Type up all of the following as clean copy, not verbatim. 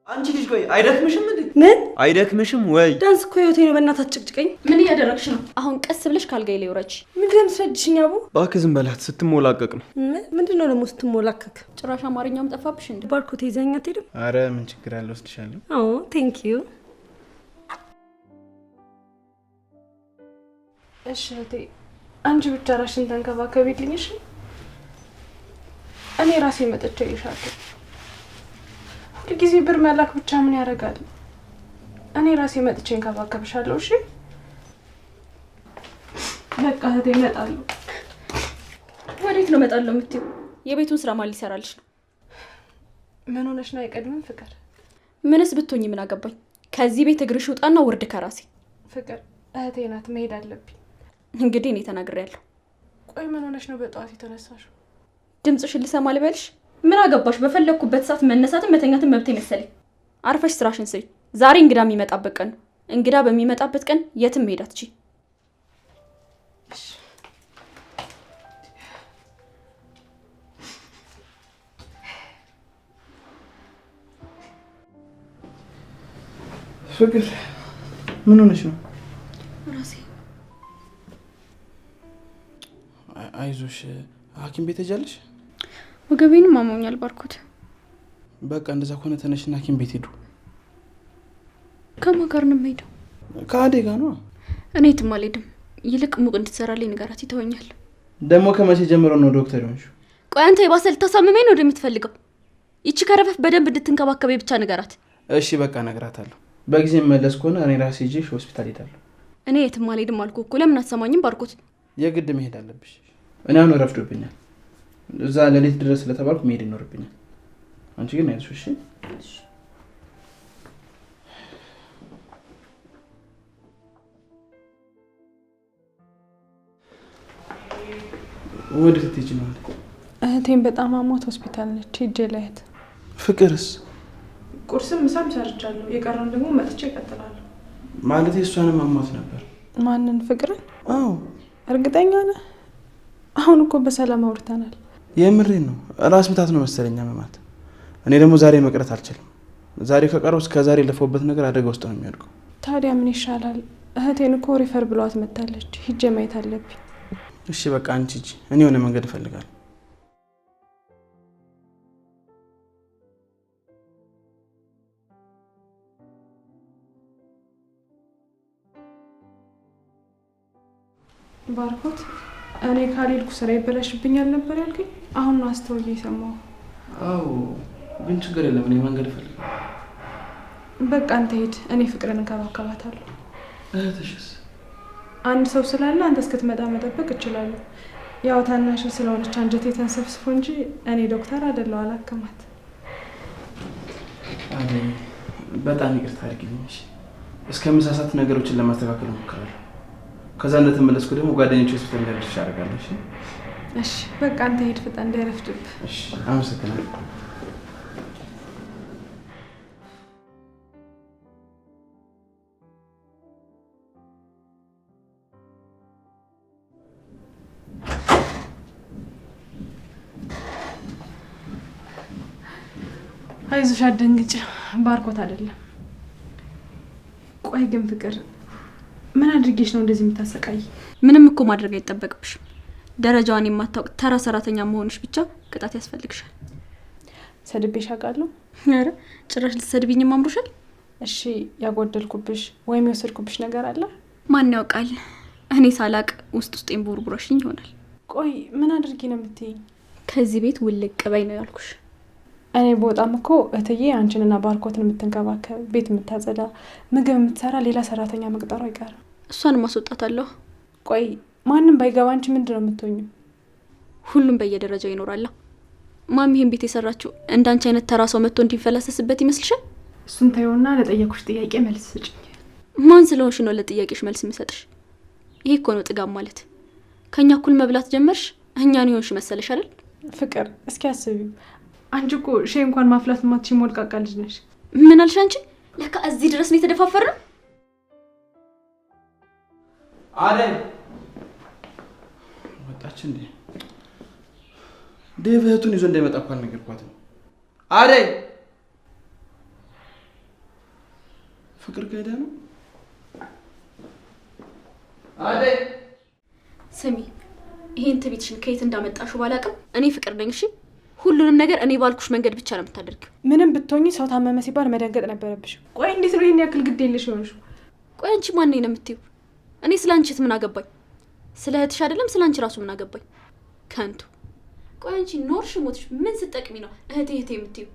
አንቺ ልጅ ቆይ አይደክምሽም እንዴ? ምን አይደክምሽም ወይ? ዳንስ እኮ ህይወቴ ነው። በእናትህ ጭቅጭቀኝ። ምን እያደረግሽ ነው? አሁን ቀስ ብለሽ ካልጋይ ላይ ወራጭ። ምንድን ነው የምትረጅሽኝ? አቡ እባክህ ዝም በላት፣ ስትሞላቀቅ ነው። ምንድን ነው ደግሞ ስትሞላቀቅ? ጭራሽ አማርኛውም ጠፋብሽ እንዴ? ባርኮቴ ይዘኸኝ አትሄድም? አረ ምን ችግር አለ፣ ወስድሻለሁ። አዎ ቴንክ ዩ። እሺ እህቴ አንቺ ብቻ ራስሽን ተንከባከቢልኝ እሺ? እኔ ራሴ መጥቼ ይሻለሁ። ሁልጊዜ ብር መላክ ብቻ ምን ያደርጋል? እኔ ራሴ መጥቼ እንከባከብሻለሁ እሺ? በቃ እህቴ እመጣለሁ። ወዴት ነው እመጣለሁ የምትይው? የቤቱን ስራ ማን ሊሰራልሽ ነው? ምን ሆነሽ ነው? አይቀድምም ፍቅር? ምንስ ብትሆኚ ምን አገባኝ? ከዚህ ቤት እግርሽ ውጣና ውርድ ከራሴ። ፍቅር እህቴ ናት፣ መሄድ አለብኝ። እንግዲህ እኔ ተናግሬያለሁ። ቆይ ምን ሆነሽ ነው በጠዋት የተነሳሽው? ድምጽሽን ልሰማ ልበልሽ? ምን አገባሽ? በፈለኩበት ሰዓት መነሳትን መተኛትን መብቴ መሰለኝ። አርፈሽ ስራሽን ስሪ። ዛሬ እንግዳ የሚመጣበት ቀን ነው። እንግዳ በሚመጣበት ቀን የትም መሄድ አትችይ። ፍቅር ምን ሆነሽ ነው? ራሴ አይዞሽ፣ ሐኪም ቤት ሄጃለሽ? ወገቤንም አሞኛል ባርኮት። በቃ እንደዛ ከሆነ ተነሽና ሐኪም ቤት ሄዱ። ከማን ጋር ነው የምሄደው? ከአዴ ጋር ነው። እኔ የትም አልሄድም። ይልቅ ሙቅ እንድትሰራልኝ ንገራት፣ ይተወኛል። ደግሞ ከመቼ ጀምሮ ነው ዶክተር ሆንሽው? ቆይ አንተ የባሰ ልታሳምመኝ ነው እንደምትፈልገው? ይቺ ከረፈፍ በደንብ እንድትንከባከበኝ ብቻ ንገራት። እሺ በቃ እነግራታለሁ። በጊዜ መለስ ከሆነ እኔ ራሴ ይዤሽ ሆስፒታል ሄዳለሁ። እኔ የትም አልሄድም አልኩህ እኮ። ለምን አትሰማኝም ባርኮት? የግድ መሄድ አለብሽ። እኔ አሁን ረፍዶብኛል። እዛ ለሌት ድረስ ስለተባልኩ መሄድ ይኖርብኛል። አንቺ ግን አይዞሽ እሺ? ወደ ትሄጂ ነው? እህቴን በጣም አሟት ሆስፒታል ነች። ሂጅ ላያት። ፍቅርስ? ቁርስም ምሳም ሰርቻለሁ። የቀረውን ደግሞ መጥቼ እቀጥላለሁ። ማለት እሷንም አሟት ነበር። ማንን? ፍቅርን? አዎ። እርግጠኛ ነህ? አሁን እኮ በሰላም አውርተናል። የምሬን ነው። ራስ ምታት ነው መሰለኝ አመማት። እኔ ደግሞ ዛሬ መቅረት አልችልም። ዛሬ ከቀረው እስከ ዛሬ ለፈውበት ነገር አደጋ ውስጥ ነው የሚወድቀው። ታዲያ ምን ይሻላል? እህቴን እኮ ሪፈር ብሏት መታለች። ሂጅ ማየት አለብኝ። እሺ በቃ አንቺ ሂጂ፣ እኔ የሆነ መንገድ እፈልጋለሁ። ባርኮት፣ እኔ ካልሄድኩ ስራ ይበላሽብኛል ነበር ያልከኝ? አሁን ነው አስተውዬ የሰማሁ። አዎ ግን ችግር የለም፣ እኔ መንገድ እፈልጋለሁ። በቃ አንተ ሂድ፣ እኔ ፍቅርን እንከባከባታለሁ። እህትሽስ? አንድ ሰው ስላለ አንተ እስክትመጣ መጠበቅ እችላለሁ። ያው ታናሽ ስለሆነች አንጀቴ ተንሰፍስፎ እንጂ እኔ ዶክተር አይደለሁ፣ አላከማት። አይ በጣም ይቅርታ አድርጊልኝ። እስከምሳሳት ነገሮችን ለማስተካከል እሞክራለሁ። ከዛ እንደተመለስኩ ደግሞ ጓደኞቼ ሆስፒታል እንዳደርሽ አደርጋለሁ። እሺ በቃ አንተ ሂድ፣ ፍጠን እንዳይረፍድብህ። እሺ አመሰግናለሁ። አይዞሽ አትደንግጭ፣ ባርኮት አይደለም። ቆይ ግን ፍቅር ምን አድርጌሽ ነው እንደዚህ የምታሰቃይ? ምንም እኮ ማድረግ አይጠበቅብሽም። ደረጃዋን የማታውቅ ተራ ሰራተኛ መሆንሽ ብቻ ቅጣት ያስፈልግሻል። ሰድቤሽ አውቃለሁ? ኧረ ጭራሽ ልትሰድቢኝም አምሮሻል። እሺ ያጎደልኩብሽ ወይም የወሰድኩብሽ ነገር አለ? ማን ያውቃል? እኔ ሳላቅ ውስጤን ቦርቡረሽኝ ይሆናል። ቆይ ምን አድርጊ ነው የምትይኝ? ከዚህ ቤት ውልቅ በይ ነው ያልኩሽ። እኔ በጣም እኮ እህትዬ አንቺንና ባርኮትን የምትንከባከብ፣ ቤት የምታጸዳ፣ ምግብ የምትሰራ ሌላ ሰራተኛ መቅጠሩ አይቀርም። እሷን ማስወጣታለሁ። ቆይ ማንም ባይገባ አንቺ ምንድን ነው የምትሆኚው? ሁሉም በየደረጃው ይኖራል። ማሚ ይሄን ቤት የሰራችው እንዳንቺ አይነት ተራ ሰው መጥቶ እንዲፈላሰስበት ይመስልሻል? እሱን ተይውና ለጠየኩሽ ጥያቄ መልስ ስጭኝ። ማን ስለሆንሽ ነው ለጥያቄሽ መልስ የምሰጥሽ? ይሄ እኮ ነው ጥጋብ ማለት። ከኛ እኩል መብላት ጀመርሽ፣ እኛን ይሆንሽ መሰለሽ አይደል? ፍቅር እስኪ አስቢው። አንቺ እኮ ሼ እንኳን ማፍላት ማትሽ ሞልቃቃ ልጅ ነሽ። ምን አልሽ አንቺ? ለካ እዚህ ድረስ ነው የተደፋፈርነው። አደይ ወጣች እንዴ? ዴቭ እህቱን ይዞ እንዳይመጣ እኮ አልነገርኳትም። አደይ ፍቅር ከሄደ ነው። አደይ ስሚ፣ ይሄን ትቢትሽን ከየት እንዳመጣሽው ባላውቅም እኔ ፍቅር ነኝ። እሺ ሁሉንም ነገር እኔ ባልኩሽ መንገድ ብቻ ነው የምታደርጊው። ምንም ብትሆኚ ሰው ታመመ ሲባል መደንገጥ ነበረብሽ። ቆይ እንዴት ነው ይሄን ያክል ግድ የለሽ የሆንሽው? ቆይ አንቺ ማን ነኝ ነው የምትይው? እኔ ስለ አንቺት ምን አገባኝ? ስለ እህትሽ አይደለም ስለ አንቺ ራሱ ምን አገባኝ? ከንቱ። ቆይ አንቺ ኖርሽ ሞትሽ ምን ስትጠቅሚ ነው እህቴ እህቴ የምትይው?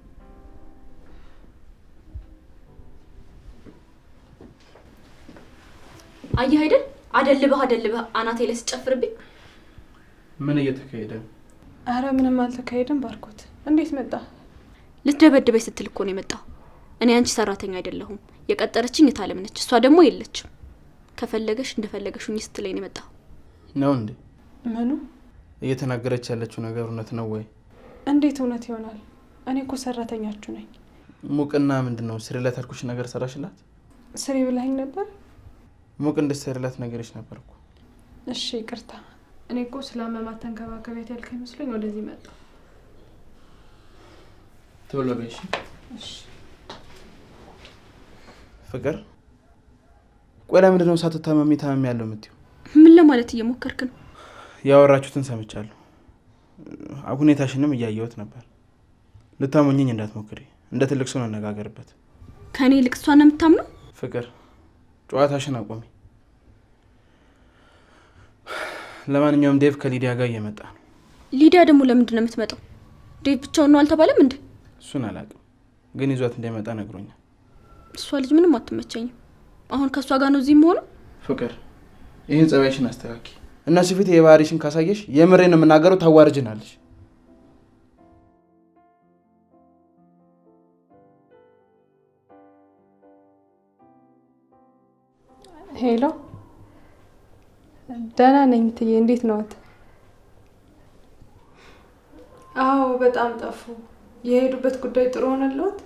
አየህ አይደል አደልበህ አናቴ ላይ ስጨፍርብኝ። ምን እየተካሄደ ነው? አረ ምንም አልተካሄደም። ባርኮት እንዴት መጣ? ልትደበድበኝ ስትል እኮ ነው የመጣው። እኔ አንቺ ሰራተኛ አይደለሁም። የቀጠረችኝ እታለም ነች። እሷ ደግሞ የለችም። ከፈለገሽ እንደፈለገሽ ሁኚ ስትለኝ ነው የመጣው። ነው እንዴ? ምኑ? እየተናገረች ያለችው ነገር እውነት ነው ወይ? እንዴት እውነት ይሆናል? እኔ እኮ ሰራተኛችሁ ነኝ። ሙቅና ምንድነው ስሪላት አልኩሽ ነገር ሰራሽላት? ስሪ ብለኸኝ ነበር። ሙቅ እንድትሰሪላት ነገርሽ ነበርኩ። እሺ ይቅርታ። እኔ እኮ ስላመማት ተንከባከቢያት ያልከኝ መስሎኝ ወደዚህ መጣ። ቶሎ በይ እሺ። ፍቅር ቆይ ለምንድን ነው ሳትታመሚ ታመሚ ያለው የምትይው? ምን ለማለት እየሞከርክ ነው? ያወራችሁትን ሰምቻለሁ። ሁኔታሽንም እያየሁት ነበር። ልታሞኝኝ እንዳትሞክሪ። እንደ ትልቅ ሰው እንነጋገርበት። ከኔ ይልቅ እሷን ነው የምታምነው? ፍቅር ጨዋታሽን አቆሚ። ለማንኛውም ዴቭ ከሊዲያ ጋር እየመጣ ነው። ሊዲያ ደግሞ ለምንድን ነው የምትመጣው? ዴቭ ብቻውን ነው አልተባለም እንዴ? እሱን አላውቅም፣ ግን ይዟት እንደመጣ ነግሮኛል። እሷ ልጅ ምንም አትመቸኝም። አሁን ከእሷ ጋር ነው እዚህ መሆኑ። ፍቅር ይህን ጸባይሽን አስተካኪ። እነሱ ፊት የባህሪሽን ካሳየሽ የምሬን የምናገረው ታዋርጅናለሽ። ሄሎ፣ ደህና ነኝ እትዬ፣ እንዴት ነዎት? አዎ በጣም ጠፉ። የሄዱበት ጉዳይ ጥሩ ሆነልዎት?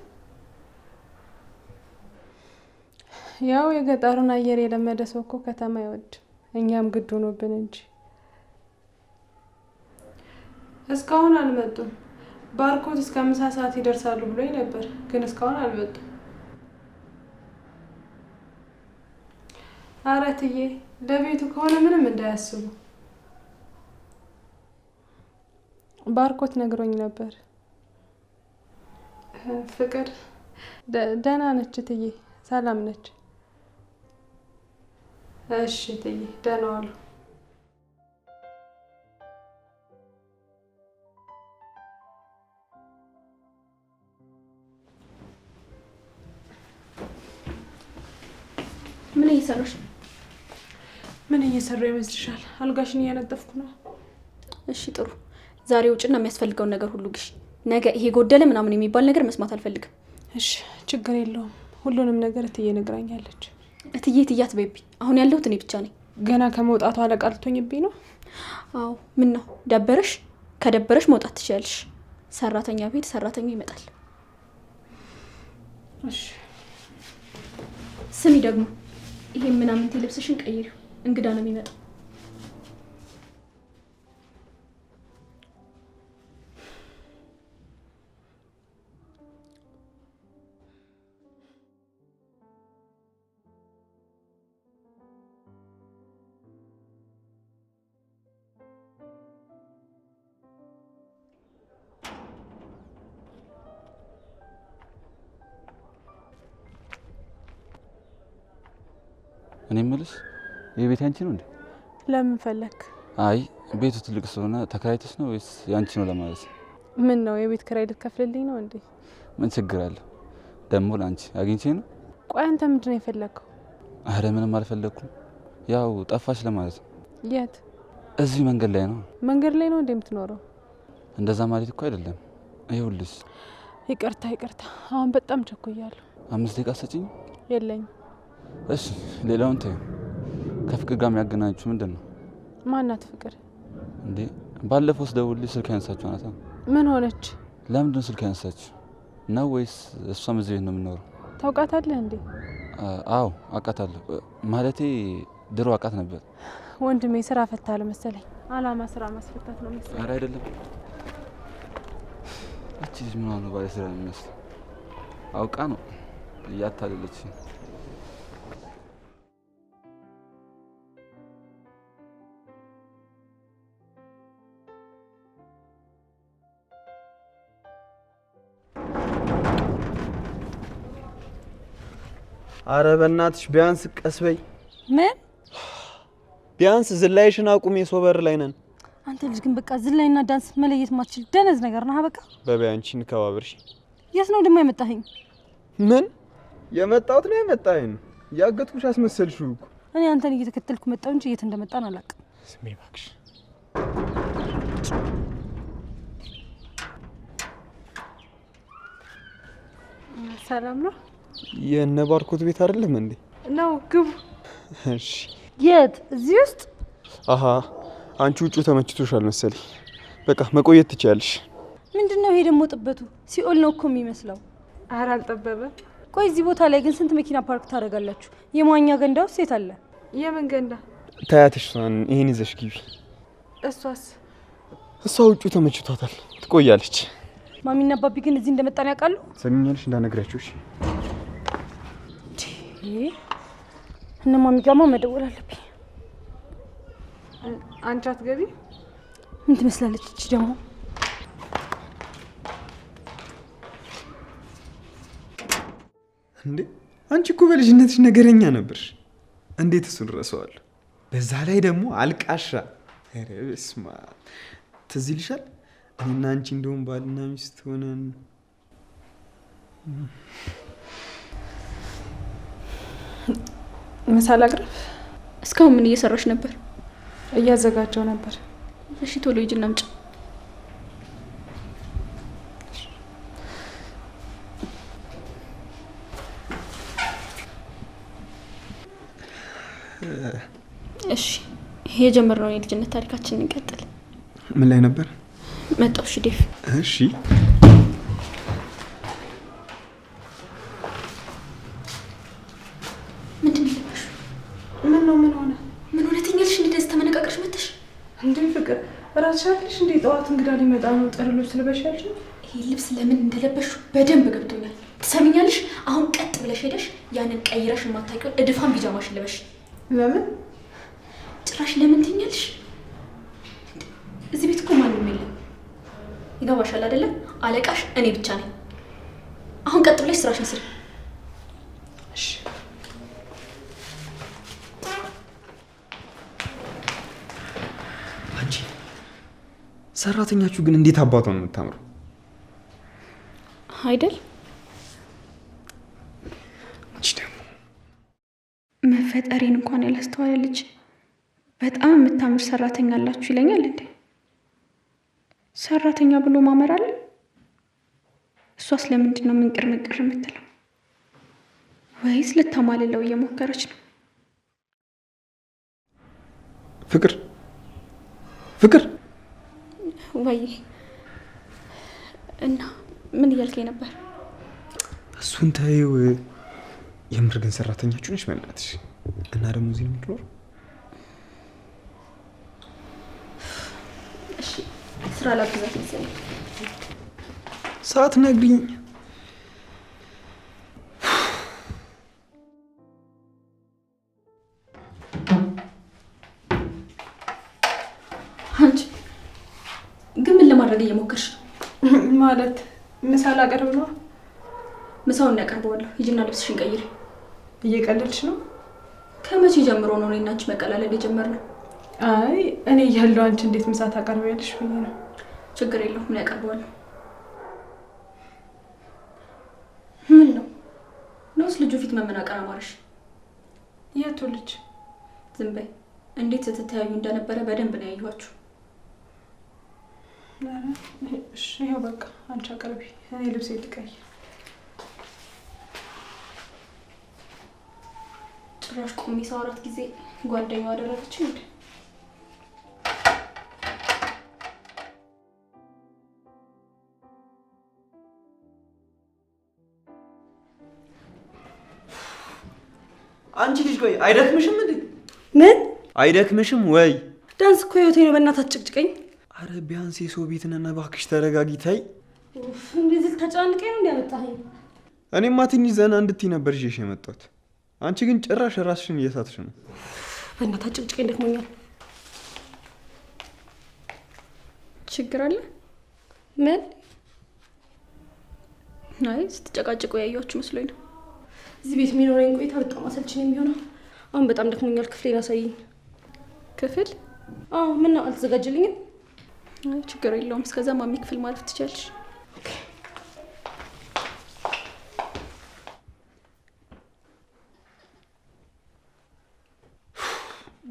ያው የገጠሩን አየር የለመደ ሰው እኮ ከተማ አይወድም። እኛም ግድ ሆኖብን እንጂ። እስካሁን አልመጡም። ባርኮት እስከ ምሳ ሰዓት ይደርሳሉ ብሎኝ ነበር፣ ግን እስካሁን አልመጡም። ኧረ እትዬ ለቤቱ ከሆነ ምንም እንዳያስቡ። ባርኮት ነግሮኝ ነበር። ፍቅር ደህና ነች እትዬ፣ ሰላም ነች። እሺ እትዬ ደህና ዋሉ። ምን እየሰራሽ ነው? ምን እየሰራው ይመስልሻል? አልጋሽን እያነጠፍኩ ነው። እሺ ጥሩ። ዛሬ ውጭና የሚያስፈልገውን ነገር ሁሉ ግሽ። ነገ ይሄ ጎደለ ምናምን የሚባል ነገር መስማት አልፈልግም። እሺ ችግር የለውም። ሁሉንም ነገር እትዬ ነግራኛለች። እትዬ ትያት በይብኝ። አሁን ያለሁት እኔ ብቻ ነኝ። ገና ከመውጣቱ አለቃ ልትሆኝብኝ ነው? አዎ። ምን ነው ደበረሽ? ከደበረሽ መውጣት ትችያለሽ። ሰራተኛ ቤት ሰራተኛ ይመጣል። እሺ። ስሚ ደግሞ ይሄ ምናምን ልብስሽን ቀይሪው፣ እንግዳ ነው የሚመጣው። እኔ የምልሽ የቤት ያንቺ ነው እንዴ? ለምን ፈለክ? አይ ቤቱ ትልቅ ስለሆነ ተከራይተሽ ነው ወይስ ያንቺ ነው ለማለት። ምን ነው የቤት ኪራይ ልትከፍልልኝ ነው እንዴ? ምን ችግር አለ? ደግሞ ላንቺ አግኝቼ ነው። ቆይ አንተ ምንድን ነው የፈለከው? አረ ምንም አልፈለኩም። ያው ጠፋሽ ለማለት ነው። የት? እዚህ መንገድ ላይ ነው። መንገድ ላይ ነው እንዴ የምትኖረው? እንደዛ ማለት እኮ አይደለም። ይኸውልሽ። ይቅርታ ይቅርታ፣ አሁን በጣም ቸኩያለሁ። 5 ደቂቃ ሰጪኝ። የለኝም። እሺ ሌላውን ተይው። ከፍቅር ጋር የሚያገናኛችሁ ምንድን ነው? ማናት ፍቅር? እንዴ ባለፈው ስደውልልሽ ስልክ ያነሳችሁ ናታ። ምን ሆነች? ለምንድን ነው ስልክ ያነሳችሁ ነው? ወይስ እሷም እዚህ ቤት ነው የምትኖረው? ታውቃታለህ እንዴ? አዎ አውቃታለሁ። ማለቴ ድሮ አውቃት ነበር። ወንድሜ ስራ ፈታለ መሰለኝ። አላማ ስራ ማስፈታት ነው መሰለኝ። ኧረ አይደለም። እቺ ምን ነው ባለ ስራ የሚመስል አውቃ ነው እያታለለች። አረ በእናትሽ ቢያንስ ቀስ በይ። ምን? ቢያንስ ዝላይሽን አቁሜ ሶበር ላይ ነን። አንተ ልጅ ግን በቃ ዝላይና ዳንስ መለየት ማትችል ደነዝ ነገር ነህ። በቃ በበይ አንቺ እንከባበርሽ። የት ነው ደግሞ ያመጣኸኝ? ምን የመጣሁት ነው የመጣኸኝ? ያገጥኩሽ አስመሰልሽው እኮ። እኔ አንተን እየተከተልኩ መጣሁ እንጂ የት እንደመጣን አላውቅም። ስሜ እባክሽ። ሰላም ነው? የእነ ባርኮት ቤት አይደለም እንዴ? ነው ግቡ። እሺ። የት? እዚህ ውስጥ? አሃ አንቺ ውጪው ተመችቶሻል መሰለኝ። በቃ መቆየት ትችያለሽ። ምንድነው ይሄ ደግሞ ጥበቱ? ሲኦል ነው እኮ የሚመስለው። ኧረ አልጠበበም። ቆይ እዚህ ቦታ ላይ ግን ስንት መኪና ፓርክ ታደርጋላችሁ? የመዋኛ ገንዳ ውስጥ የት አለ? የምን ገንዳ? ታያትሽ እሷን። ይሄን ይዘሽ ግቢ። እሷስ? እሷ ውጪው ተመችቷታል፣ ትቆያለች። ማሚና አባቢ ግን እዚህ እንደመጣን ያውቃሉ? ሰሚኛለሽ? እንዳነግራችሁ። እሺ። እነ ማሚ ጋማ መደወል አለብኝ። አንቺ አትገቢ? ምን ትመስላለች እቺ ደግሞ? እንዴ አንቺ እኮ በልጅነትሽ ነገረኛ ነበርሽ። እንዴት እሱን ረሳዋለሁ? በዛ ላይ ደግሞ አልቃሻ። ኧረ በስመ አብ። ትዝ ይልሻል? እኔና አንቺ እንደውም ባልና ሚስት ሆነን ምሳ ላቅርብ? እስካሁን ምን እየሰራሽ ነበር? እያዘጋጀው ነበር። እሺ ቶሎ ሂጂና አምጪ። እሺ ይሄ የጀመርነው የልጅነት ታሪካችንን እንቀጥል። ምን ላይ ነበር? መጣሁ። እሺ ዴፍ። እሺ ምንድን ይለበሽ? ምን ነው? ምን ሆነ? ምን ሆነ ትኛለሽ? እንዴ ደስ ተመነቃቅረሽ መጥተሽ? እንዴ ፍቅር ራስሽ አይደለሽ እንዴ ጠዋት እንግዳ ሊመጣ ነው ጥሩ ልብስ ልበሻለሽ? ይሄ ልብስ ለምን እንደለበሽ በደንብ ገብቶኛል። ትሰሚኛለሽ? አሁን ቀጥ ብለሽ ሄደሽ ያንን ቀይረሽ የማታውቂውን እድፋን ቢጃማሽን ልበሽ። ለምን? ጭራሽ ለምን ትኛለሽ? እዚህ ቤት እኮ ማንም የለም። ይገባሻል አይደለም? አለቃሽ እኔ ብቻ ነኝ። አሁን ቀጥ ብለሽ ስራሽን ስሪ። እሺ። አንቺ ሰራተኛችሁ ግን እንዴት አባቷ ነው የምታምረው አይደል? አንቺ ደግሞ መፈጠሬን እንኳን ያላስተዋለ ልጅ በጣም የምታምር ሰራተኛ አላችሁ ይለኛል እንዴ? ሰራተኛ ብሎ ማመር አለ? እሷስ ለምንድን ነው ምንቅር ምንቅር የምትለው? ወይስ ልታማልለው እየሞከረች ነው? ፍቅር ፍቅር ወይ እና ምን እያልከኝ ነበር? እሱን ታዩ። የምር ግን ሰራተኛችሁ ነሽ በእናትሽ። እና ደግሞ እዚህ ነው የምትኖር? እሺ ስራ ላግዛት መሰለኝ። ሳትነግሪኝ አንቺ ግን ምን ለማድረግ እየሞከርሽ ነው? ማለት ምሳ ላቀርብ ነው። ምሳውን ያቀርበዋለሁ። ሂጂና ልብስሽን ቀይሪ። እየቀለድሽ ነው? ከመቼ ጀምሮ ነው እኔና አንቺ መቀላለድ የጀመርነው? አይ እኔ እያለሁ አንቺ እንዴት ምሳ ታቀርቢያለሽ ብዬ ነው። ችግር የለውም ምን ያቀርበዋለሁ። ምን ነው ነውስ ልጁ ፊት መመናቀር አማረሽ? የቱ ልጅ? ዝም በይ። እንዴት ስትተያዩ እንደነበረ በደንብ ነው ያየኋችሁ። እሺ ይኸው በቃ አንቺ አቅርቢ፣ እኔ ልብስ ልቀይር። ጭራሽ ቆሜ ሳወራት ጊዜ ጓደኛዋ አደረገች እንዴ? አንቺ ልጅ ቆይ አይደክምሽም እንዴ? ምን አይደክምሽም ወይ? ዳንስ እኮ ህይወቴ ነው። በእናትህ ጭቅጭቀኝ። አረ ቢያንስ የሰው ቤት ነን፣ እባክሽ ተረጋጊ። ታይ እንደዚህ ተጨናንቀኝ ነው እንዲያመጣኸኝ። እኔማ ትንሽ ዘና እንድትይ ነበር ይዤሽ የመጣሁት። አንቺ ግን ጭራሽ ራስሽን እየሳትሽ ነው። በእናትህ ጭቅጭቀኝ ደክሞኛል። ችግር አለ? ምን? አይ ስትጨቃጭቁ ያያችሁ መስሎኝ ነው። እዚህ ቤት የሚኖረኝ ቆይታ በጣም አሰልቺ ነው የሚሆነው። አሁን በጣም ደክሞኛል። ክፍሌን አሳይኝ። ክፍል? አዎ። ምን ነው አልተዘጋጀልኝም? ችግር የለውም። እስከዛ ማሚ ክፍል ማለፍ ትችያለሽ።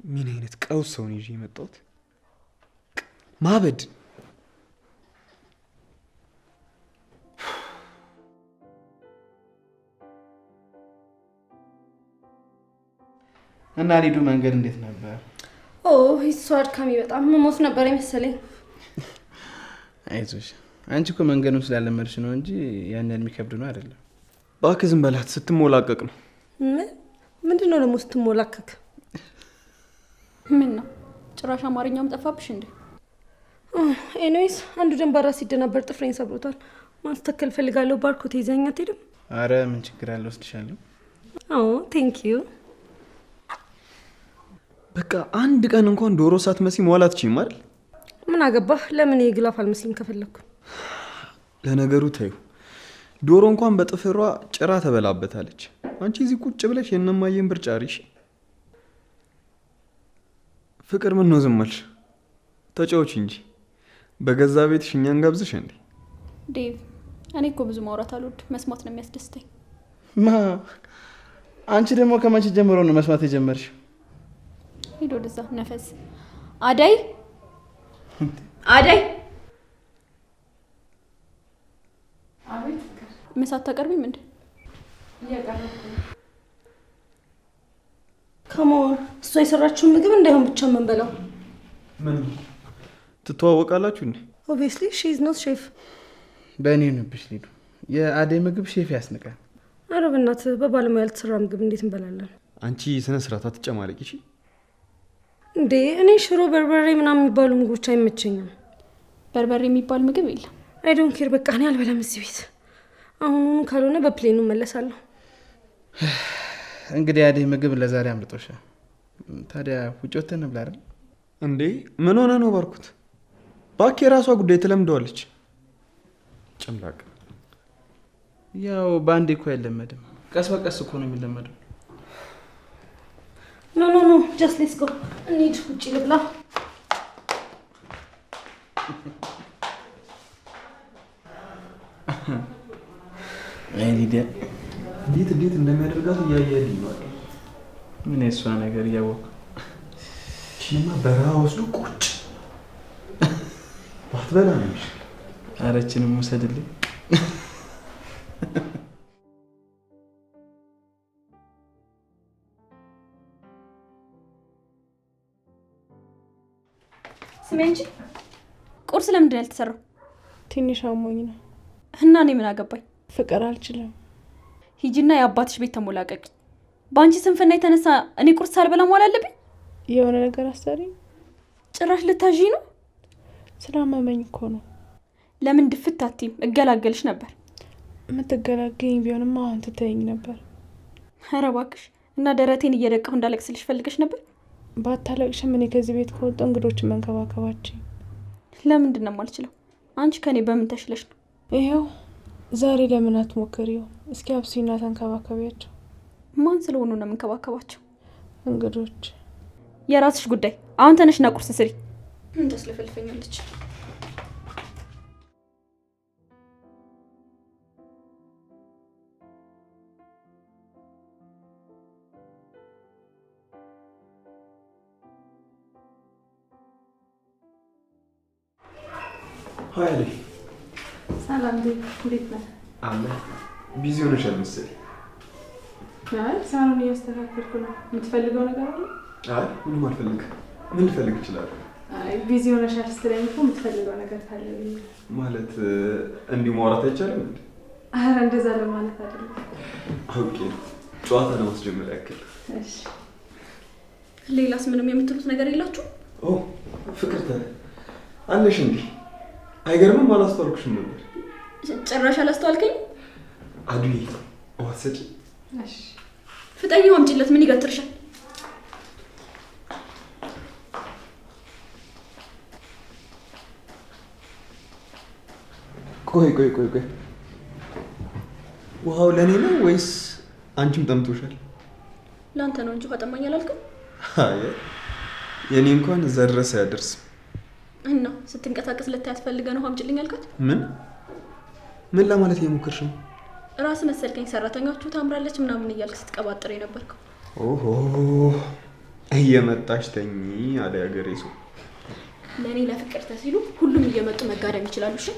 ምን አይነት ቀውስ ሰውን ይዤ የመጣሁት? ማበድ። እና ሊዱ መንገድ እንዴት ነበር? እሱ አድካሚ በጣም መሞት ነበር የመሰለኝ። አይዞሽ፣ አንቺ እኮ መንገዱን ስላለመድሽ ነው እንጂ ያን ያህል የሚከብድ ነው አይደለም። እባክህ ዝም በላት፣ ስትሞላቀቅ ነው። ምንድን ነው ደግሞ ስትሞላቀቅ? ምን ነው ጭራሽ አማርኛውም ጠፋብሽ እንዴ? ኤኒዌይስ አንዱ ደንባራ ሲደናበር ጥፍሬን ሰብሮታል። ማስተከል ፈልጋለሁ። ባርኮት ይዘኛ አትሄድም? አረ ምን ችግር አለ፣ ወስድሻለሁ። ቴንክ ዩ። በቃ አንድ ቀን እንኳን ዶሮ ሳትመሲ መዋል አትችይም አይደል? ምን አገባህ? ለምን የግላፍ አልመስልም ከፈለኩ። ለነገሩ ተይው፣ ዶሮ እንኳን በጥፍሯ ጭራ ተበላበታለች። አንቺ እዚህ ቁጭ ብለሽ የእነማየን ብር ጫሪሽ። ፍቅር ምን ነው ዝም አልሽ? ተጫዎች እንጂ በገዛ ቤትሽ እኛን ጋብዝሽ እንዴ? ዴቭ፣ እኔ እኮ ብዙ ማውራት አልወድም፣ መስማት ነው የሚያስደስተኝ። አንቺ ደግሞ ከመቼ ጀምሮ ነው መስማት የጀመርሽ? ሂድ ወደዛ ነፈስ። አደይ አደይ፣ አቤት። ምሳ አታቀርቢም እንዴ? እያቀረብኩ ነው። ከመሆን እሷ የሰራችውን ምግብ እንዳይሆን ብቻ የምንበላው። ምን ትተዋወቃላችሁ እንዴ? ኦብቪየስሊ ሺ ኢዝ ኖት ሼፍ። በእኔ ነብሽ ሊዱ፣ የአደይ ምግብ ሼፍ ያስንቃል። ኧረ በእናትህ በባለሙያ ያልተሰራ ምግብ እንዴት እንበላለን? አንቺ ስነ ስርዓት አትጨማለቂ እሺ? እንዴ እኔ ሽሮ በርበሬ ምናምን የሚባሉ ምግቦች አይመቸኝም። በርበሬ የሚባል ምግብ የለም። አይ ዶንት ኬር። በቃ እኔ አልበላም እዚህ ቤት። አሁኑኑ ካልሆነ በፕሌኑ እመለሳለሁ። እንግዲህ አደይ ምግብ ለዛሬ አምልጦሻል። ታዲያ ውጭ ወተን እንብላ አይደል? እንዴ ምን ሆነ ነው ባርኩት? ባክ የራሷ ጉዳይ ትለምደዋለች። ጨምላቅ። ያው በአንዴ እኮ አይለመድም፣ ቀስ በቀስ እኮ ነው የሚለመደው። ኖ ጀስት ሌትስ ጎ እንሂድ። ውጭ ልብላ። አይ ሊዲያ እንዴት እንደሚያደርጋት እያየልኝ ነው። ምን የእሷ ነገር እያወቅሁ እሺማ በረሃ ወስዶ ቁጭ ባትበላ ነው የሚሻለው። አረችንም ውሰድልኝ። ስሜ እንጂ ቁርስ ለምንድን ነው ያልተሰራው? ትንሽ አሞኝ ነው። እና እኔ ምን አገባኝ? ፍቅር አልችልም። ሂጂና የአባትሽ ቤት ተሞላቀቂ። በአንቺ ስንፍና የተነሳ እኔ ቁርስ ሳልበላ መዋል አለብኝ? የሆነ ነገር አሰሪ። ጭራሽ ልታዢ ነው? ስላመመኝ እኮ ነው። ለምን ድፍት አትይም? እገላገልሽ ነበር። የምትገላገኝ ቢሆንማ አሁን ትተይኝ ነበር። ኧረ እባክሽ። እና ደረቴን እየደቃሁ እንዳለቅስልሽ ፈልገሽ ነበር? ባታለቅሽም እኔ ከዚህ ቤት ከወጣ እንግዶችን መንከባከባችን። ለምንድን ነው የማልችለው? አንቺ ከኔ በምን ተሽለሽ ነው? ይኸው ዛሬ ለምን አትሞክሪው? እስኪ አብሲና ተንከባከቢያቸው። ማን ስለሆኑ ነው የምንከባከባቸው? እንግዶች። የራስሽ ጉዳይ። አሁን ተነሽና ቁርስ ስሪ። ምን ተስለፈልፈኛለች? ሀይ አደይ። ሰላም እንዴት ነህ? አለ ቢዚ ሆነሻል መሰለኝ። አይ ሳሎን እያስተካከልኩ ነው። የምትፈልገው ነገር አለ? አይ ምንም አልፈልግም። ምን ልፈልግ እችላለሁ? አይ ቢዚ ሆነሻል ስትለኝ እኮ የምትፈልገው ነገር ካለ ማለት እንዲሁ ማውራት አይቻልም እንዴ? ኧረ እንደዛ ለማለት አይደለም። ኦኬ ጨዋታ ለማስጀመር ያክል። እሺ ሌላስ ምንም የምትሉት ነገር የላችሁ? ኦ ፍቅርተ አለሽ እንዴ? አይገርምም? አላስተዋልኩሽም ነበር። ጭራሽ አላስተዋልከኝ? አዱይ ወሰጪ። እሺ ፍጠኝ፣ አምጪለት። ምን ይገትርሻል? ቆይ ውሃው ለኔ ነው ወይስ አንቺም ጠምቶሻል። ለአንተ ነው እንጂ ጠማኝ አላልክም? አይ የኔ እንኳን እዛ ድረስ አያደርስም። እና ስትንቀሳቀስ ልታይ ያስፈልገ ነው አምጪልኝ አልካት? ምን ለማለት የሞከርሽ ነው? ራስ መሰልከኝ ሰራተኛችሁ ታምራለች ምናምን እያልክ ስትቀባጥር የነበርከው። ኦሆ እየመጣሽ ተኝ አለ ያገሬ ሰው። ለኔ ለፍቅር ተሲሉ ሁሉም እየመጡ መጋደም ይችላሉ። እሺ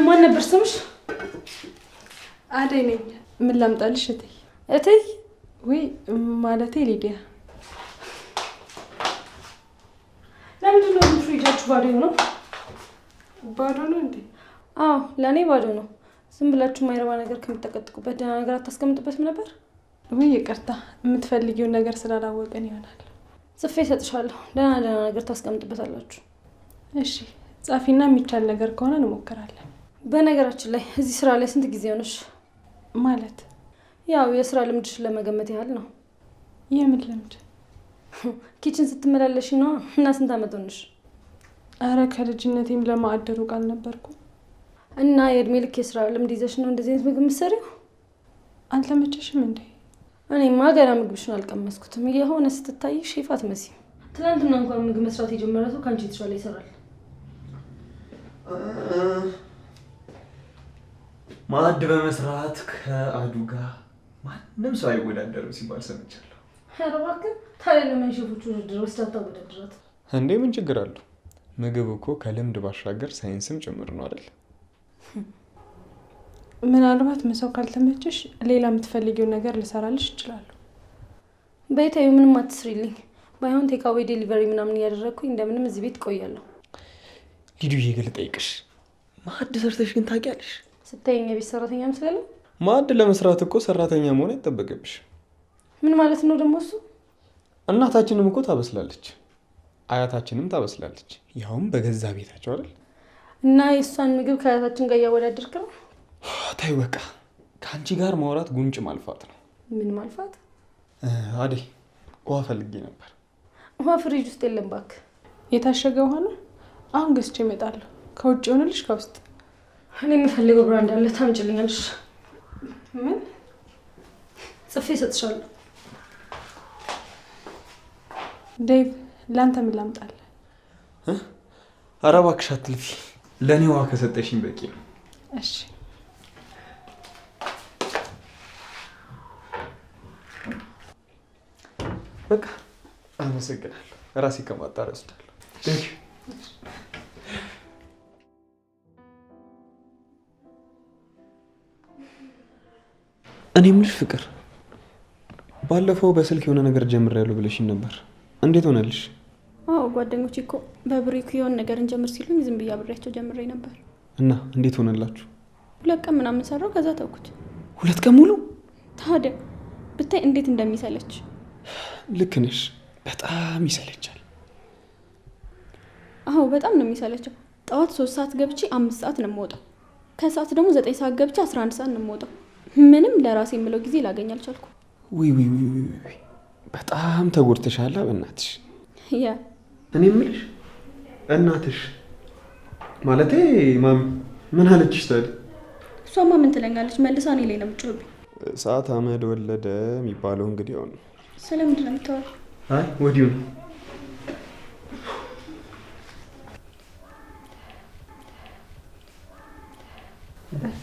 ማን ነበር ስምሽ? አደይ ነኝ። ምን ላምጣልሽ እትይ? እትይ? ወይ ማለቴ ሊዲያ። ለምንድን ነው ፍሪጃችሁ ባዶ ነው? ባዶ ነው እንዴ? አዎ ለእኔ ባዶ ነው። ዝም ብላችሁ ማይረባ ነገር ከምትጠቀጥቁበት ደህና ነገር አታስቀምጡበትም ነበር? ወይ ይቅርታ፣ የምትፈልጊውን ነገር ስላላወቀን ይሆናል። ጽፌ እሰጥሻለሁ። ደህና ነገር ታስቀምጡበታላችሁ። እሺ ጻፊና የሚቻል ነገር ከሆነ እንሞክራለን። በነገራችን ላይ እዚህ ስራ ላይ ስንት ጊዜ ሆነሽ? ማለት ያው የስራ ልምድሽን ለመገመት ያህል ነው። የምን ልምድ? ኪችን ስትመላለሽ ነው። እና ስንት አመት ሆነሽ? አረ ከልጅነቴም ለማዕደሩ ቃል ነበርኩ። እና የእድሜ ልክ የስራ ልምድ ይዘሽ ነው እንደዚህ አይነት ምግብ የምትሰሪው? አልተመቸሽም እንዴ? እኔማ ገና ምግብሽን አልቀመስኩትም። የሆነ ስትታይ ሼፍ አትመስይም። ትናንትና እንኳን ምግብ መስራት የጀመረ ሰው ከአንቺ የተሻለ ይሰራል። ማዕድ በመስራት ከአዱ ጋር ማንም ሰው አይወዳደርም ሲባል ሰምቻለሁ። ኧረ እባክህ ታዲያ ለምን ሼፎቹ ውድድር ውስጥ አታወዳድራት እንዴ? ምን ችግር አለው? ምግብ እኮ ከልምድ ባሻገር ሳይንስም ጭምር ነው አይደል? ምናልባት ምሳው ካልተመቸሽ ሌላ የምትፈልጊው ነገር ልሰራልሽ እችላለሁ። በይታዩ ምንም አትስሪልኝ። ባይሆን ቴካዌ ዴሊቨሪ ምናምን እያደረግኩኝ እንደምንም እዚህ ቤት እቆያለሁ። ሊዱዬ ግን ልጠይቅሽ፣ ማዕድ ሰርተሽ ግን ታውቂያለሽ? ስታየኝ የቤት ሰራተኛ መስላለሁ? ማዕድ ለመስራት እኮ ሰራተኛ መሆን አይጠበቅብሽ። ምን ማለት ነው ደግሞ እሱ? እናታችንም እኮ ታበስላለች፣ አያታችንም ታበስላለች፣ ያውም በገዛ ቤታቸው አይደል? እና የእሷን ምግብ ከአያታችን ጋር እያወዳደርክ ነው? ታዩ በቃ ከአንቺ ጋር ማውራት ጉንጭ ማልፋት ነው። ምን ማልፋት? አዴ ውሃ ፈልጌ ነበር። ውሃ ፍሪጅ ውስጥ የለም እባክህ። የታሸገ ውሃ ነው? አሁን ገዝቼ እመጣለሁ። ከውጭ ሆነልሽ ከውስጥ? እኔ የምፈልገው ብራንድ አለ፣ ታምጪልኛለሽ? ምን? ጽፌ እሰጥሻለሁ። ዴቭ ለአንተ ምን ላምጣልህ? ኧረ እባክሽ አትልፊ። ለእኔ ውሃ ከሰጠሽኝ በቂ ነው። እሺ በቃ አመሰግናለሁ። ራሴ ከማጣሪያ ወስዳለሁ። እኔ የምልሽ ፍቅር፣ ባለፈው በስልክ የሆነ ነገር ጀምሬያለሁ ብለሽኝ ነበር። እንዴት ሆነልሽ? አዎ ጓደኞቼ እኮ በብሬኩ የሆነ ነገር እንጀምር ሲሉኝ ዝም ብዬ አብሬያቸው ጀምሬ ነበር። እና እንዴት ሆነላችሁ? 2 ቀን ምናምን ሰራው፣ ከዛ ተውኩት። 2 ቀን ሙሉ? ታዲያ ብታይ እንዴት እንደሚሰለች። ልክ ነሽ፣ በጣም ይሰለቻል። አዎ በጣም ነው የሚሰለቸው። ጠዋት 3 ሰዓት ገብቼ 5 ሰዓት ነው የምወጣው። ከሰዓት ደግሞ 9 ሰዓት ገብቼ 11 ሰዓት ነው የምወጣው። ምንም ለራሴ የምለው ጊዜ ላገኝ አልቻልኩም። ውይ በጣም ተጎድተሻል በእናትሽ። ያ እኔ የምልሽ እናትሽ ማለቴ ማሚ ምን አለችሽ ታዲያ? እሷማ ምን ትለኛለች? መልሳ እኔ ላይ ነው የምትጮህብኝ። ሰዓት አመድ ወለደ የሚባለው እንግዲህ አሁን ስለምንድን ነው የምታወራው? አይ ወዲሁ ነው።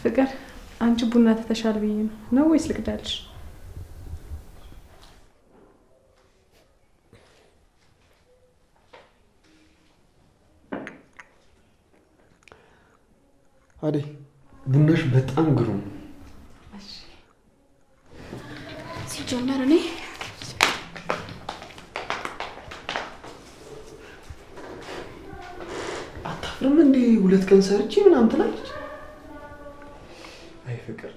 ፍቅር አንቺ ቡና ተተሻል ብዬ ነው ወይስ ልቅዳልሽ? አደይ ቡናሽ በጣም ግሩም። ሲጀመር እኔ አታፍርም እንዴ? 2 ቀን ሰርቼ ምናምን ትላለች። አይ ፍቅር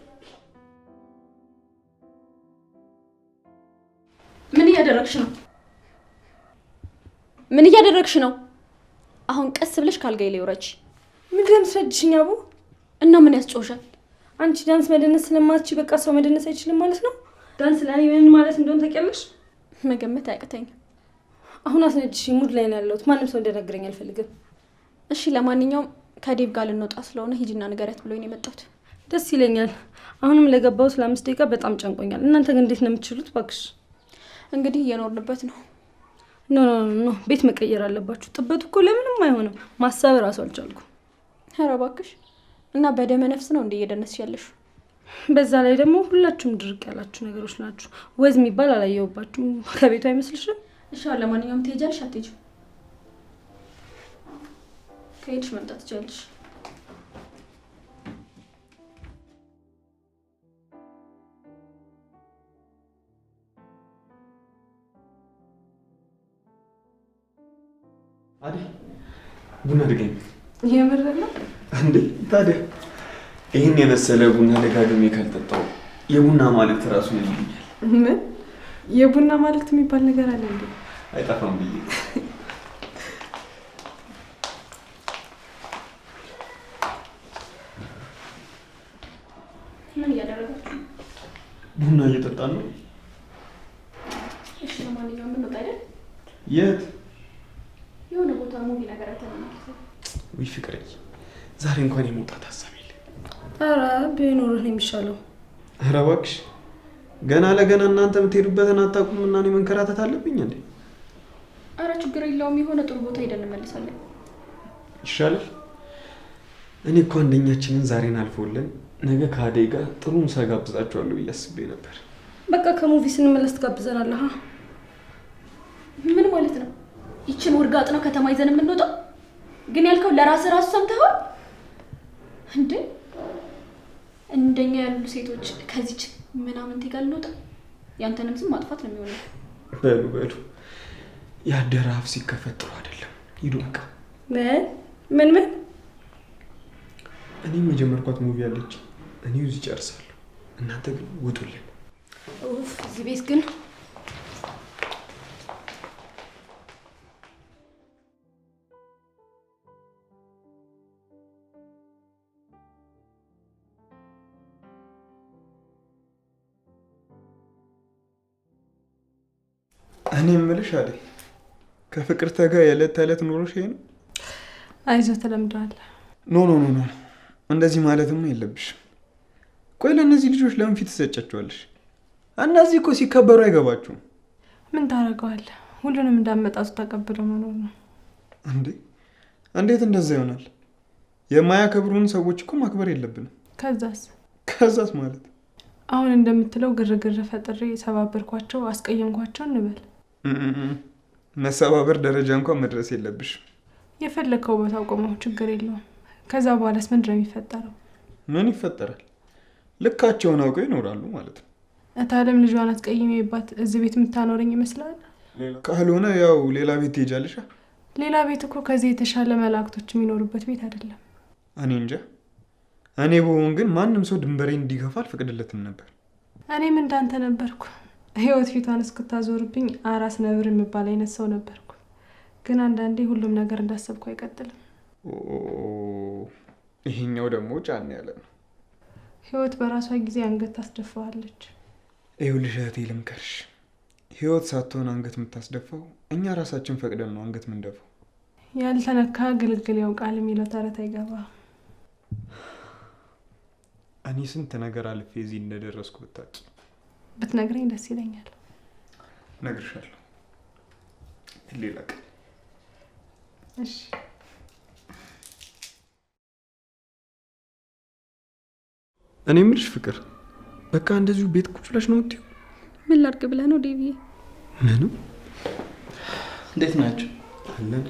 ምን እያደረግሽ ነው? ምን እያደረግሽ ነው? አሁን ቀስ ብለሽ ካልጋይ ላይ ውረጂ። ምንድን ነው ትረጅሽኝ አቡ? እና ምን ያስጮሻል? አንቺ ዳንስ መደነስ ስለማትች በቃ ሰው መደነስ አይችልም ማለት ነው? ዳንስ ለኔ ምን ማለት እንደሆነ ታውቂያለሽ? መገመት አያቅተኝም። አሁን አስነጅሽ ሙድ ላይ ነው ያለሁት። ማንም ሰው እንደነገረኝ አልፈልግም። እሺ ለማንኛውም ከዴቭ ጋር ልንወጣ ስለሆነ ሂጂና ንገሪያት ብሎኝ ነው የመጣሁት። ደስ ይለኛል። አሁንም ለገባው ስለ 5 ደቂቃ በጣም ጨንቆኛል። እናንተ ግን እንዴት ነው የምትችሉት? ባክሽ እንግዲህ እየኖርንበት ነው። ኖ ቤት መቀየር አለባችሁ። ጥበቱ እኮ ለምንም አይሆንም። ማሰብ እራሱ አልቻልኩም። ኧረ እባክሽ እና በደመ ነፍስ ነው እንደ እየደነስሽ ያለሽ። በዛ ላይ ደግሞ ሁላችሁም ድርቅ ያላችሁ ነገሮች ናችሁ። ወዝ የሚባል አላየሁባችሁም። ከቤቱ አይመስልሽም? እሺ ለማንኛውም ትሄጃለሽ አትሄጂም? ከሄድሽ መምጣት ትችያለሽ። አዲ ቡና ድገኝ። የምር ነው እንዴ? ታዲያ ይህን የመሰለ ቡና ደጋግሜ ካልጠጣው የቡና ማለት ራሱ ይልኛል። ምን የቡና ማለት የሚባል ነገር አለ እንዴ? አይጠፋም ብዬ ምን እያደረጋችሁ? ቡና እየጠጣን ነው። እሺ ለማንኛውም ምን ወጣ አይደል? የት? የሆነ ቦታ ሙቪ ነገር አይተናል። ወይ ፍቅሬ፣ ዛሬ እንኳን የመውጣት ሀሳብ የለም። ኧረ ቢኖርህ ነው የሚሻለው። ኧረ እባክሽ ገና ለገና እናንተ የምትሄዱበትን አታውቁም እና እኔ መንከራተት አለብኝ እንዴ? ኧረ ችግር የለውም። የሆነ ጥሩ ቦታ ሄደን እንመልሳለን። ይሻላል። እኔ እኮ አንደኛችንን ዛሬን አልፎልን ነገ ከአደይ ጋር ጥሩ ምሳ ጋብዛችኋለሁ ብዬ አስቤ ነበር። በቃ ከሙቪ ስንመለስ ትጋብዘናለህ? ምን ማለት ነው? ይችን ውርጋጥ ነው ከተማ ይዘን የምንወጣው? ግን ያልከው ለራስህ ራሱ ሰምተሃል እንዴ? እንደኛ ያሉ ሴቶች ከዚች ምናምን ጋር ልንወጣ? ያንተንም ስም ማጥፋት ነው የሚሆነው። በሉ ያደረ አፍ ሲከፈት ጥሩ አይደለም። ሂዱ በቃ። ምን እኔም የጀመርኳት ሙቪ አለች። እኔው እዚህ ጨርሳለሁ። እናንተ ግን ውጡልን። ኡፍ እዚህ ቤት ግን እኔ የምልሽ አደይ፣ ከፍቅርተ ጋር የዕለት ተዕለት ኑሮሽ ይሄ ነው? አይዞህ ተለምደዋለህ። ኖ እንደዚህ ማለትም የለብሽም። ቆይ ለእነዚህ ልጆች ለምን ፊት ትሰጫቸዋለሽ? እነዚህ እኮ ሲከበሩ አይገባችሁም። ምን ታደርገዋለህ? ሁሉንም እንዳመጣጡ ተቀብሎ መኖር ነው። እንዴት እንደዛ ይሆናል? የማያከብሩን ሰዎች እኮ ማክበር የለብንም። ከዛስ ማለት አሁን እንደምትለው ግርግር ፈጥሬ ሰባበርኳቸው፣ አስቀየምኳቸው እንበል። መሰባበር ደረጃ እንኳን መድረስ የለብሽም። የፈለከው ቦታ ቆመው ችግር የለውም። ከዛ በኋላስ ምንድን ነው የሚፈጠረው? ምን ይፈጠራል? ልካቸውን አውቀው ይኖራሉ ማለት ነው። እታለም ልጇን አስቀይሜባት እዚህ ቤት የምታኖረኝ ይመስላል? ካልሆነ ያው ሌላ ቤት ትሄጃለሽ። ሌላ ቤት እኮ ከዚህ የተሻለ መላእክቶች የሚኖሩበት ቤት አይደለም። እኔ እንጃ። እኔ በሆን ግን ማንም ሰው ድንበሬን እንዲገፋ አልፈቅድለትም ነበር። እኔም እንዳንተ ነበርኩ። ህይወት ፊቷን እስክታዞርብኝ አራስ ነብር የሚባል አይነት ሰው ነበርኩ። ግን አንዳንዴ ሁሉም ነገር እንዳሰብኩ አይቀጥልም። ይሄኛው ደግሞ ጫን ያለ ነው። ህይወት በራሷ ጊዜ አንገት ታስደፋዋለች። ይኸውልሽ እህቴ ልምከርሽ፣ ህይወት ሳትሆን አንገት የምታስደፋው እኛ ራሳችን ፈቅደን ነው አንገት ምንደፋው። ያልተነካ ግልግል ያውቃል የሚለው ተረት አይገባ። እኔ ስንት ነገር አልፌ እዚህ እንደደረስኩ ብታውቂ። ብትነግረኝ ደስ ይለኛል። እነግርሻለሁ ሌላ ቀን። እሺ እኔ የምልሽ ፍቅር፣ በቃ እንደዚሁ ቤት ቁጭ ብለሽ ነው የምትይው? ምን ላድርግ ብለህ ነው ዴቪዬ? ምንም። እንዴት ናችሁ? አለን።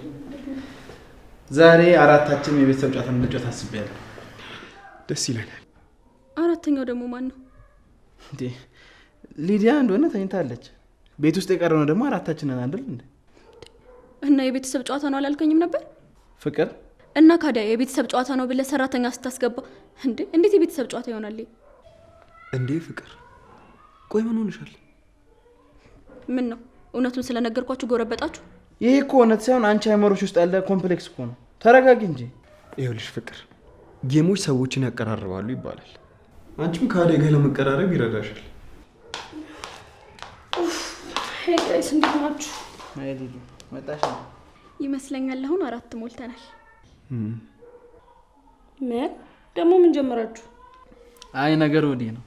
ዛሬ አራታችን የቤተሰብ ጨዋታ እንጫወት አስቤያለሁ። ደስ ይለናል። አራተኛው ደግሞ ማን ነው እንዴ? ሊዲያ እንደሆነ ተኝታለች። ቤት ውስጥ የቀረነው ደግሞ አራታችንን አይደል እንዴ? እና የቤተሰብ ጨዋታ ነው አላልከኝም ነበር? ፍቅር እና ካዲያ የቤተሰብ ጨዋታ ነው ብለህ ሰራተኛ ስታስገባ እንዴት የቤተሰብ ጨዋታ ይሆናል እንዴ? ፍቅር ቆይ ምን ሆነሻል? ምን ነው እውነቱን ስለነገርኳችሁ ጎረበጣችሁ? ይሄ እኮ እውነት ሳይሆን አንቺ አይመሮች ውስጥ ያለ ኮምፕሌክስ እኮ ነው። ተረጋጊ እንጂ። ይኸውልሽ ፍቅር፣ ጌሞች ሰዎችን ያቀራርባሉ ይባላል። አንቺም ከአደይ ጋር ለመቀራረብ ይረዳሻል። ሄይ ጋይስ እንዴት ናችሁ? አይ ሉሉ መጣሽ ነው ይመስለኛል። አሁን 4 ሞልተናል። ምን ደግሞ ምን ጀመራችሁ? አይ ነገር ወዲህ ነው።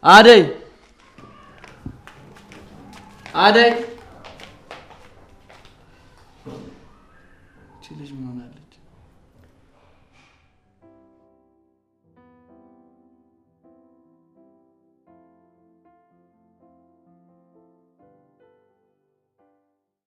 አደይ ልጅ ምን ሆናለች?